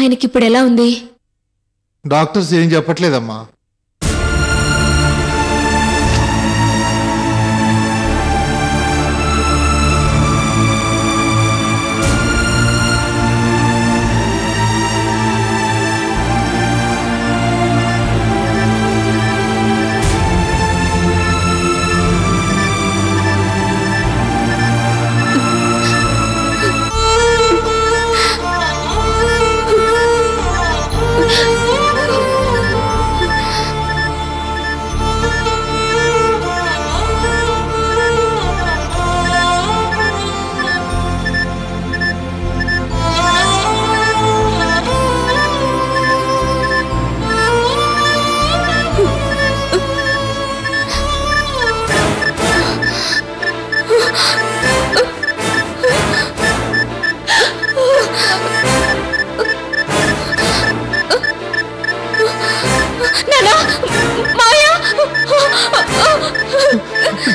ఆయనకి ఇప్పుడు ఎలా ఉంది? డాక్టర్స్ ఏం చెప్పట్లేదమ్మా.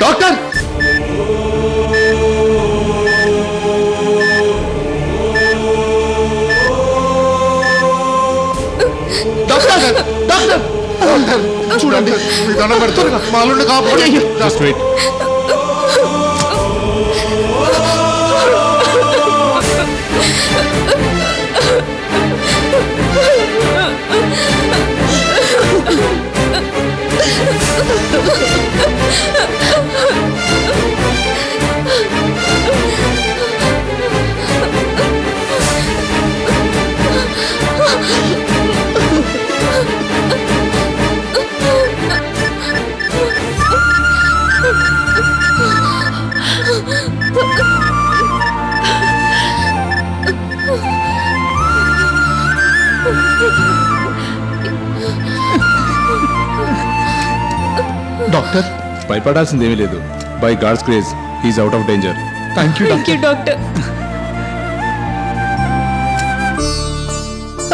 డాక్టర్ డాక్టర్ డాక్టర్ చూడండి, మీ దండం పెడుతున్నా, మా అల్లుడిని కాపాడండి. Just wait. డాక్టర్ భయపడాల్సిందేమీ లేదు. By God's grace he's out of danger. Thank you doctor.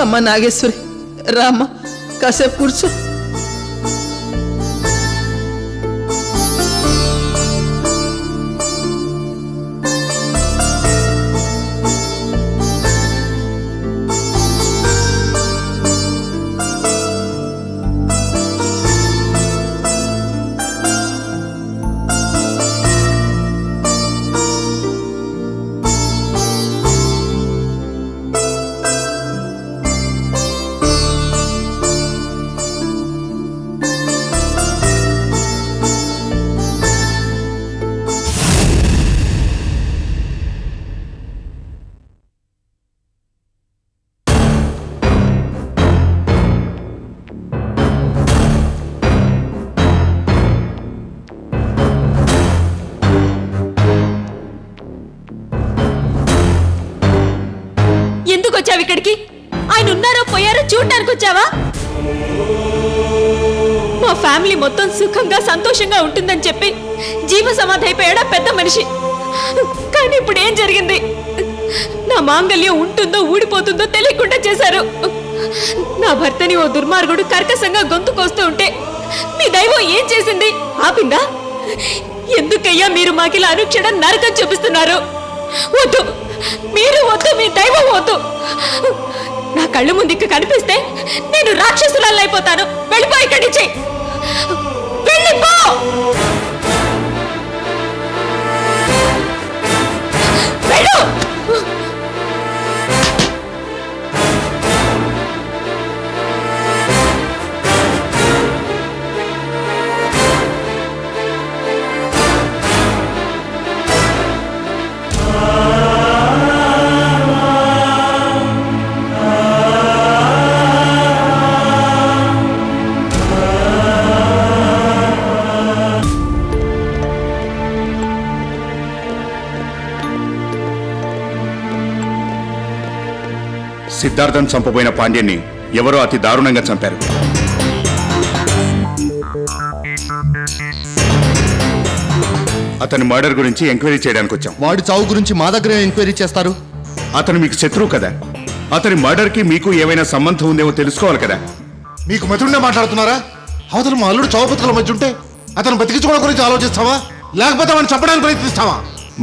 అమ్మ నాగేశ్వరి, రామ్మ కాసేపు కూర్చో. ఇక్కడికి ఆయన ఉన్నారో పోయారో చూడడానికి వచ్చావా? మా ఫ్యామిలీ మొత్తం సుఖంగా సంతోషంగా ఉంటుందని చెప్పి జీవ సమాధి అయిపోయాడా పెద్ద మనిషి. కానీ ఇప్పుడు ఏం జరిగింది? నా మాంగళ్యం ఉంటుందో ఊడిపోతుందో తెలియకుండా చేశారు. నా భర్తని ఓ దుర్మార్గుడు కర్కశంగా గొంతు కోస్తూ ఉంటే మీ దైవం ఏం చేసింది? ఆపిందా? ఎందుకయ్యా మీరు మాకిలా అనుక్షణం నరకం చూపిస్తున్నారు? వద్దు, మీరు వద్దు, మీ దైవం వద్దు. నా కళ్ళు ముందు ఇక్క కనిపిస్తే నేను రాక్షసురాలు అయిపోతాను. వెళ్ళిపో ఇక్కడి నుంచి, వెళ్ళిపో. వెళ్ళు. సిద్ధార్థన్ చంపబోయిన పాండ్యన్ని ఎవరో అతి దారుణంగా చంపారు. అతని మర్డర్ గురించి ఎంక్వైరీ చేయడానికి వచ్చాం. వాడి చావు గురించి మా దగ్గర ఎంక్వైరీ చేస్తారు? అతను మీకు శత్రువు కదా. అతని మర్డర్కి మీకు ఏమైనా సంబంధం ఉందేమో తెలుసుకోవాలి కదా. మీకు మెతుడునే మాట్లాడుతున్నారా? అవతల మా అల్లుడు చావు బతుకుల మధ్య ఉంటే అతను బతికించుకోవడం గురించి ఆలోచిస్తావా, లేకపోతే వాడిని చంపడానికి ప్రయత్నిస్తావా?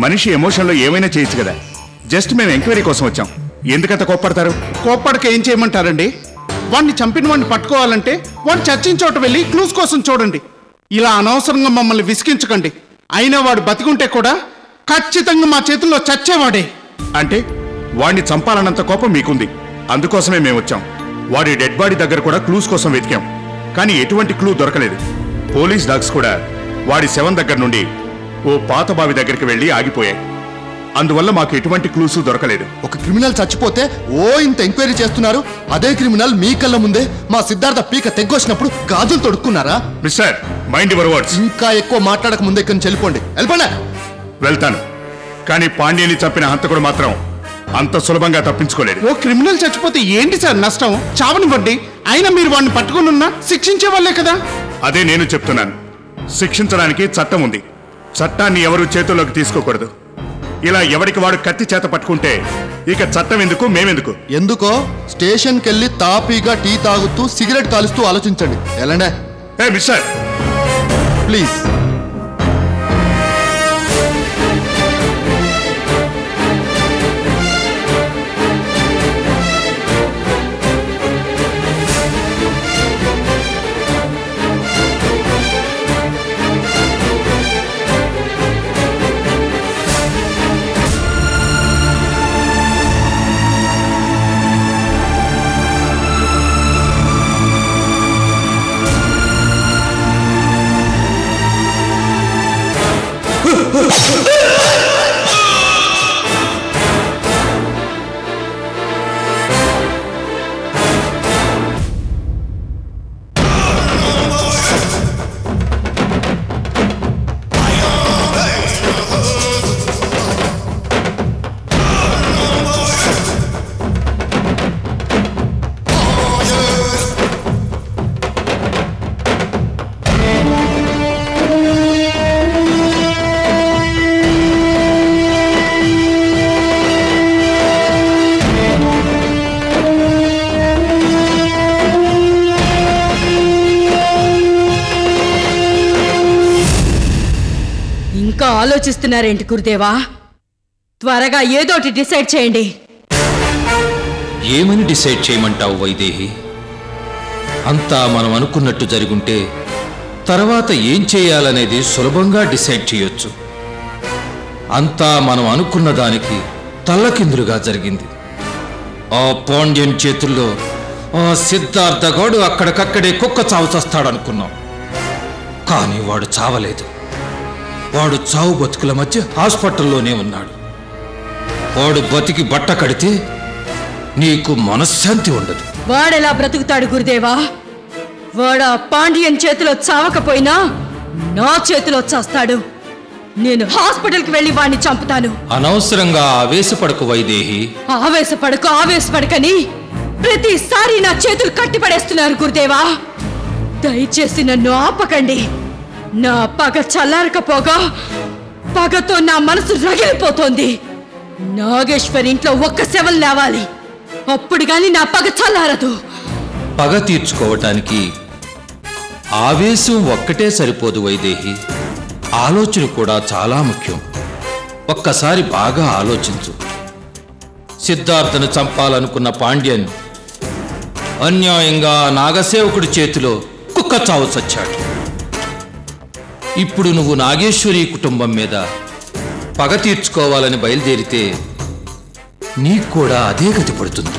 మనిషి ఎమోషన్లో ఏమైనా చేయొచ్చు కదా. జస్ట్ మేము ఎంక్వైరీ కోసం వచ్చాం. ఎందుకంత కోప్పడతారు? కోప్పడికి ఏం చేయమంటారండి? వాడిని చంపిన వాడిని పట్టుకోవాలంటే వాడు చచ్చిన చోట వెళ్ళి క్లూస్ కోసం చూడండి. ఇలా అనవసరంగా మమ్మల్ని విసిగించకండి. అయినా వాడు బతికుంటే కూడా ఖచ్చితంగా మా చేతుల్లో చచ్చేవాడే. అంటే వాడిని చంపాలన్నంత కోపం మీకుంది, అందుకోసమే మేము వచ్చాం. వాడి డెడ్ బాడీ దగ్గర కూడా క్లూస్ కోసం వెతికాం, కానీ ఎటువంటి క్లూ దొరకలేదు. పోలీస్ డాగ్స్ కూడా వాడి శవం దగ్గర నుండి ఓ పాత బావి దగ్గరికి వెళ్ళి ఆగిపోయాయి. అందువల్ల మాకు ఎటువంటి క్లూస్ దొరకలేదు. ఒక క్రిమినల్ చచ్చిపోతే ఇంత ఎంక్వైరీ చేస్తున్నారు. అదే క్రిమినల్ మీ కళ్ళ ముందే మా సిద్ధార్థ పీక తెగ్గొచ్చినప్పుడు గాజులు తొడుక్కున్నారా? Mister, mind your words. ఇంకా ఎక్కువ మాట్లాడక ముందే ఇక్కడి నుంచి వెళ్ళిపోండి. వెళ్తాను, కానీ పాండ్యని చంపిన హంతకుడు మాత్రం అంత సులభంగా తప్పించుకోలేడు. ఓ క్రిమినల్ చచ్చిపోతే ఏంటి సార్ నష్టం? చావనివ్వండి. అయినా మీరు వాడిని పట్టుకున్నా శిక్షించే వాళ్ళే కదా. అదే నేను చెప్తున్నాను. శిక్షించడానికి చట్టం ఉంది. చట్టాన్ని ఎవరు చేతుల్లోకి తీసుకోకూడదు. ఇలా ఎవరికి వాడు కత్తి చేత పట్టుకుంటే ఇక చట్టం ఎందుకు, మేమెందుకు? ఎందుకో స్టేషన్కి వెళ్ళి తాపీగా టీ తాగుతూ సిగరెట్ కాలుస్తూ ఆలోచించండి. ఎలాండే? ఏ మిస్టర్, ప్లీజ్. ఆలోచిస్తున్నారేంటి గురుదేవా? త్వరగా ఏదోటి డిసైడ్ చేయండి. ఏమని డిసైడ్ చేయమంటావు వైదేహి? అంతా మనం అనుకున్నట్టు జరుగుంటే తర్వాత ఏం చేయాలనేది సులభంగా డిసైడ్ చేయొచ్చు. అంతా మనం అనుకున్న దానికి తల్లకిందులుగా జరిగింది. ఆ పాండ్యన్ చేతుల్లో ఆ సిద్ధార్థగాడు అక్కడికక్కడే కుక్క చావు చస్తాడనుకున్నాం. కానీ వాడు చావలేదు. వాడు చావు బతుకుల మధ్య హాస్పిటల్లోనే ఉన్నాడు. వాడు బతికి బట్ట కడితే నీకు మనశ్శాంతి ఉండదు. వాడెలా బ్రతుకుతాడు గురుదేవా? వాడు ఆ పాండ్యన్ చేతిలో చావకపోయినా నా చేతిలో చేస్తాడు. నేను హాస్పిటల్కి వెళ్ళి వాడిని చంపుతాను. అనవసరంగా ఆవేశపడకు వైదేహి. ఆవేశపడకని ప్రతిసారి నా చేతులు కట్టిపడేస్తున్నారు గురుదేవా. దయచేసి నన్ను ఆపకండి. నా పగ చల్లారకపోగా పగతో నా మనసు రగిలిపోతోంది. నాగేశ్వరి ఇంట్లో ఒక్క శవం లేవాలి, అప్పుడు గాని నా పగ చల్లారదు. పగ తీర్చుకోవటానికి ఆవేశం ఒక్కటే సరిపోదు వైదేహి. ఆలోచన కూడా చాలా ముఖ్యం. ఒక్కసారి బాగా ఆలోచించు. సిద్ధార్థను చంపాలనుకున్న పాండ్యన్ అన్యాయంగా నాగసేవకుడి చేతిలో కుక్క చావు చచ్చాడు. ఇప్పుడు నువ్వు నాగేశ్వరి కుటుంబం మీద పగ తీర్చుకోవాలని బయలుదేరితే నీకు కూడా అదే గతి పడుతుంది.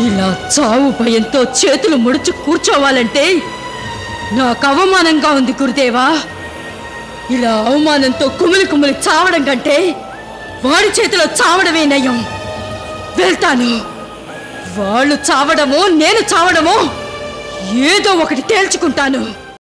ఇలా చావు భయంతో చేతులు ముడుచు కూర్చోవాలంటే నాకు అవమానంగా ఉంది గురుదేవా. ఇలా అవమానంతో కుమిలి చావడం కంటే వాడి చేతిలో చావడమే నయం. వెళ్తాను. వాళ్ళు చావడమో నేను చావడమో ఏదో ఒకటి తేల్చుకుంటాను.